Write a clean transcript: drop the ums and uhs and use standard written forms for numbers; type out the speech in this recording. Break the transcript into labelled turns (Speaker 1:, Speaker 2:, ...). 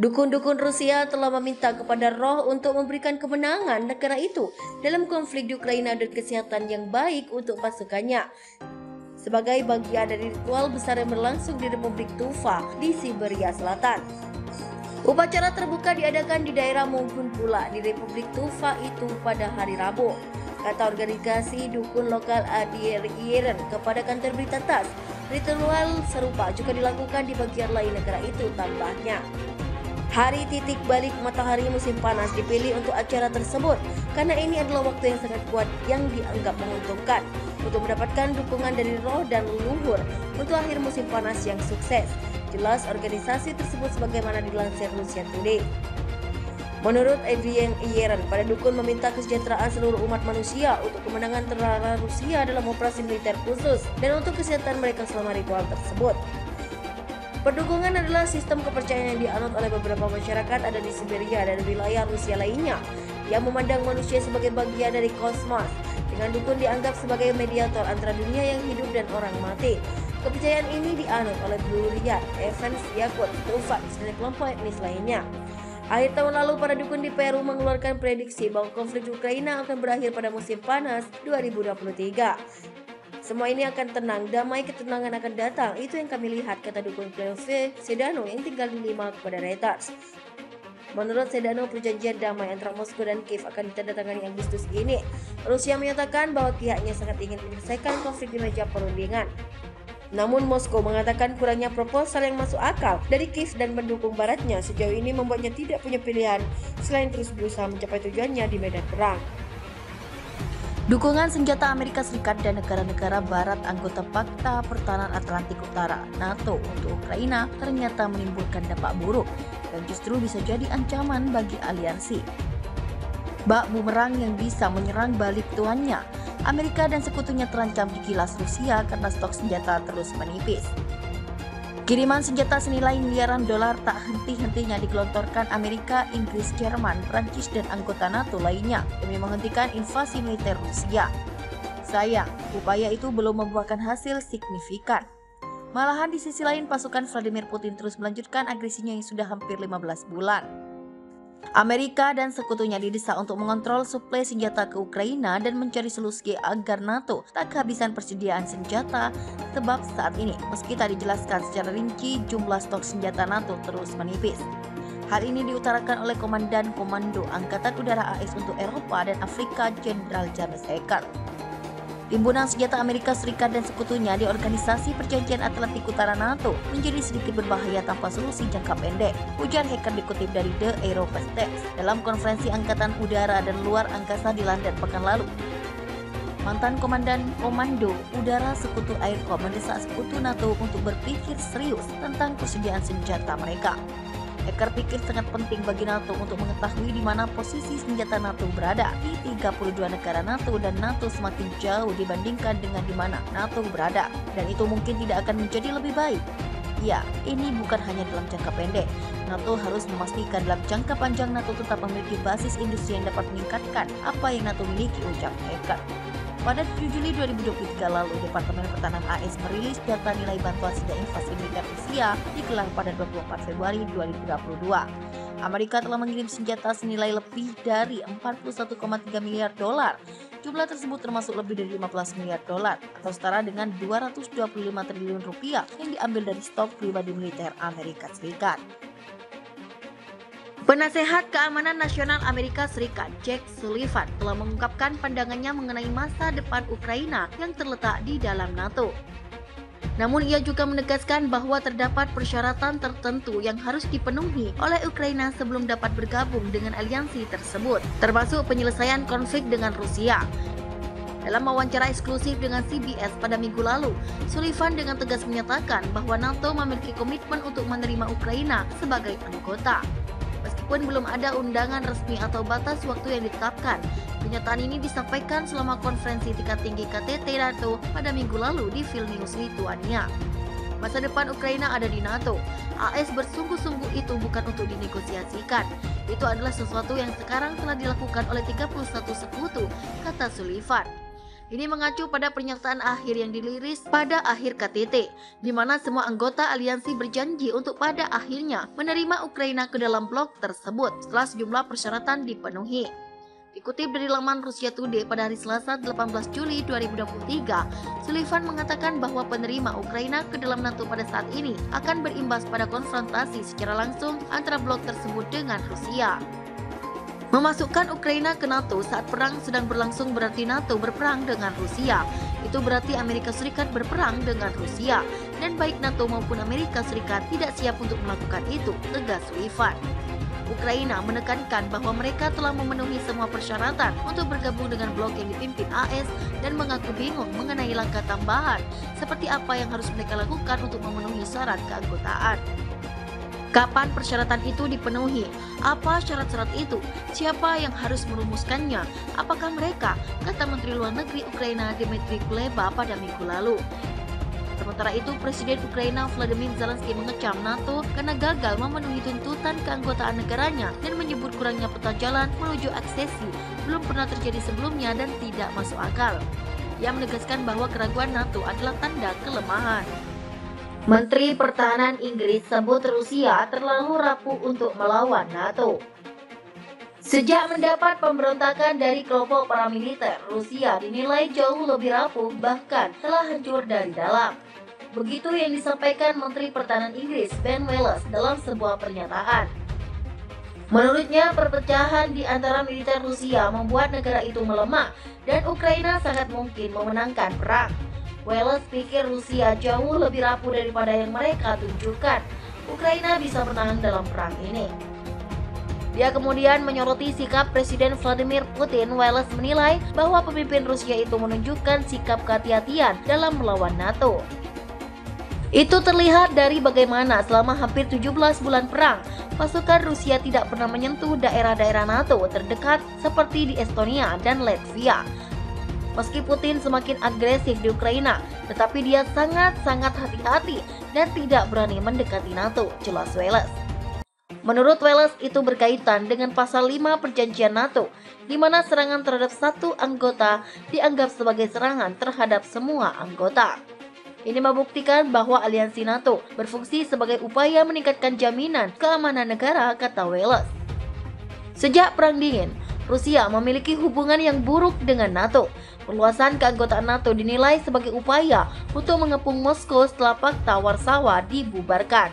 Speaker 1: Dukun-dukun Rusia telah meminta kepada roh untuk memberikan kemenangan negara itu dalam konflik di Ukraina dan kesehatan yang baik untuk pasukannya. Sebagai bagian dari ritual besar yang berlangsung di Republik Tuva di Siberia Selatan. Upacara terbuka diadakan di daerah Mogun pula di Republik Tuva itu pada hari Rabu, kata organisasi dukun lokal Adir Iren kepada kantor berita TASS. Ritual serupa juga dilakukan di bagian lain negara itu, tambahnya. Hari titik balik matahari musim panas dipilih untuk acara tersebut karena ini adalah waktu yang sangat kuat yang dianggap menguntungkan untuk mendapatkan dukungan dari roh dan leluhur untuk akhir musim panas yang sukses. Jelas organisasi tersebut sebagaimana dilansir Rusia Today. Menurut Adrian Ieren, pada dukun meminta kesejahteraan seluruh umat manusia untuk kemenangan tentara Rusia dalam operasi militer khusus dan untuk kesehatan mereka selama ritual tersebut. Perdukungan adalah sistem kepercayaan yang dianut oleh beberapa masyarakat ada di Siberia dan wilayah Rusia lainnya yang memandang manusia sebagai bagian dari kosmos, dengan dukun dianggap sebagai mediator antara dunia yang hidup dan orang mati. Kepercayaan ini dianut oleh Burian, Evans, Yakut, Tufan, dan kelompok etnis lainnya. Akhir tahun lalu, para dukun di Peru mengeluarkan prediksi bahwa konflik Ukraina akan berakhir pada musim panas 2023. Semua ini akan tenang, damai, ketenangan akan datang. Itu yang kami lihat, kata dukun Cleve Sedano yang tinggal di Lima kepada Reuters. Menurut Sedano, perjanjian damai antara Moskow dan Kiev akan ditandatangani Agustus ini. Rusia menyatakan bahwa pihaknya sangat ingin menyelesaikan konflik di meja perundingan. Namun Moskow mengatakan kurangnya proposal yang masuk akal dari Kiev dan pendukung baratnya sejauh ini membuatnya tidak punya pilihan selain terus berusaha mencapai tujuannya di medan perang. Dukungan senjata Amerika Serikat dan negara-negara barat anggota Pakta Pertahanan Atlantik Utara (NATO) untuk Ukraina ternyata menimbulkan dampak buruk dan justru bisa jadi ancaman bagi aliansi. Bak bumerang yang bisa menyerang balik tuannya. Amerika dan sekutunya terancam digilas Rusia karena stok senjata terus menipis. Kiriman senjata senilai miliaran dolar tak henti-hentinya digelontorkan Amerika, Inggris, Jerman, Prancis, dan anggota NATO lainnya demi menghentikan invasi militer Rusia. Sayang, upaya itu belum membuahkan hasil signifikan. Malahan di sisi lain pasukan Vladimir Putin terus melanjutkan agresinya yang sudah hampir 15 bulan. Amerika dan sekutunya didesak untuk mengontrol suplai senjata ke Ukraina dan mencari solusi agar NATO tak kehabisan persediaan senjata, sebab saat ini meski tak dijelaskan secara rinci jumlah stok senjata NATO terus menipis. Hal ini diutarakan oleh Komandan Komando Angkatan Udara AS untuk Eropa dan Afrika Jenderal James Eckert. Timbunan senjata Amerika Serikat dan sekutunya di Organisasi Perjanjian Atlantik Utara NATO menjadi sedikit berbahaya tanpa solusi jangka pendek, ujar hacker dikutip dari The Aerospace Times dalam konferensi Angkatan Udara dan Luar Angkasa di London pekan lalu. Mantan Komandan Komando Udara Sekutu Aircom mendesak sekutu NATO untuk berpikir serius tentang persediaan senjata mereka. Hacker pikir sangat penting bagi NATO untuk mengetahui di mana posisi senjata NATO berada di 32 negara NATO dan NATO semakin jauh dibandingkan dengan di mana NATO berada dan itu mungkin tidak akan menjadi lebih baik. Ya, ini bukan hanya dalam jangka pendek. NATO harus memastikan dalam jangka panjang NATO tetap memiliki basis industri yang dapat meningkatkan apa yang NATO miliki, ujar Hacker. Pada 7 Juli 2023 lalu, Departemen Pertahanan AS merilis data nilai bantuan sejak invasi militer Rusia digelar pada 24 Februari 2022. Amerika telah mengirim senjata senilai lebih dari 41,3 miliar dolar. Jumlah tersebut termasuk lebih dari 15 miliar dolar atau setara dengan 225 triliun rupiah yang diambil dari stok pribadi militer Amerika Serikat. Penasehat Keamanan Nasional Amerika Serikat, Jake Sullivan, telah mengungkapkan pandangannya mengenai masa depan Ukraina yang terletak di dalam NATO. Namun ia juga menegaskan bahwa terdapat persyaratan tertentu yang harus dipenuhi oleh Ukraina sebelum dapat bergabung dengan aliansi tersebut, termasuk penyelesaian konflik dengan Rusia. Dalam wawancara eksklusif dengan CBS pada minggu lalu, Sullivan dengan tegas menyatakan bahwa NATO memiliki komitmen untuk menerima Ukraina sebagai anggota. Meskipun belum ada undangan resmi atau batas waktu yang ditetapkan, pernyataan ini disampaikan selama konferensi tingkat tinggi KTT NATO pada minggu lalu di Vilnius, Lithuania. Masa depan Ukraina ada di NATO. AS bersungguh-sungguh itu bukan untuk dinegosiasikan. Itu adalah sesuatu yang sekarang telah dilakukan oleh 31 sekutu, kata Sullivan. Ini mengacu pada pernyataan akhir yang diliris pada akhir KTT, di mana semua anggota aliansi berjanji untuk pada akhirnya menerima Ukraina ke dalam blok tersebut setelah sejumlah persyaratan dipenuhi. Dikutip dari laman Russia Today pada hari Selasa 18 Juli 2023, Sullivan mengatakan bahwa penerima Ukraina ke dalam NATO pada saat ini akan berimbas pada konfrontasi secara langsung antara blok tersebut dengan Rusia. Memasukkan Ukraina ke NATO saat perang sedang berlangsung berarti NATO berperang dengan Rusia. Itu berarti Amerika Serikat berperang dengan Rusia. Dan baik NATO maupun Amerika Serikat tidak siap untuk melakukan itu, tegas Sullivan. Ukraina menekankan bahwa mereka telah memenuhi semua persyaratan untuk bergabung dengan blok yang dipimpin AS dan mengaku bingung mengenai langkah tambahan seperti apa yang harus mereka lakukan untuk memenuhi syarat keanggotaan. Kapan persyaratan itu dipenuhi? Apa syarat-syarat itu? Siapa yang harus merumuskannya? Apakah mereka? Kata Menteri Luar Negeri Ukraina Dmytro Kuleba pada minggu lalu. Sementara itu, Presiden Ukraina Volodymyr Zelensky mengecam NATO karena gagal memenuhi tuntutan keanggotaan negaranya dan menyebut kurangnya peta jalan menuju aksesi belum pernah terjadi sebelumnya dan tidak masuk akal. Ia menegaskan bahwa keraguan NATO adalah tanda kelemahan. Menteri Pertahanan Inggris sebut Rusia terlalu rapuh untuk melawan NATO. Sejak mendapat pemberontakan dari kelompok paramiliter, Rusia dinilai jauh lebih rapuh bahkan telah hancur dari dalam. Begitu yang disampaikan Menteri Pertahanan Inggris Ben Wallace dalam sebuah pernyataan. Menurutnya, perpecahan di antara militer Rusia membuat negara itu melemah dan Ukraina sangat mungkin memenangkan perang. Wallace pikir Rusia jauh lebih rapuh daripada yang mereka tunjukkan. Ukraina bisa menang dalam perang ini. Dia kemudian menyoroti sikap Presiden Vladimir Putin. Wallace menilai bahwa pemimpin Rusia itu menunjukkan sikap kehati-hatian dalam melawan NATO. Itu terlihat dari bagaimana selama hampir 17 bulan perang, pasukan Rusia tidak pernah menyentuh daerah-daerah NATO terdekat seperti di Estonia dan Latvia. Meski Putin semakin agresif di Ukraina, tetapi dia sangat-sangat hati-hati dan tidak berani mendekati NATO, jelas Wallace. Menurut Wallace, itu berkaitan dengan pasal 5 perjanjian NATO, di mana serangan terhadap satu anggota dianggap sebagai serangan terhadap semua anggota. Ini membuktikan bahwa aliansi NATO berfungsi sebagai upaya meningkatkan jaminan keamanan negara, kata Wallace. Sejak Perang Dingin, Rusia memiliki hubungan yang buruk dengan NATO. Perluasan keanggotaan NATO dinilai sebagai upaya untuk mengepung Moskow setelah Pakta Warsawa dibubarkan.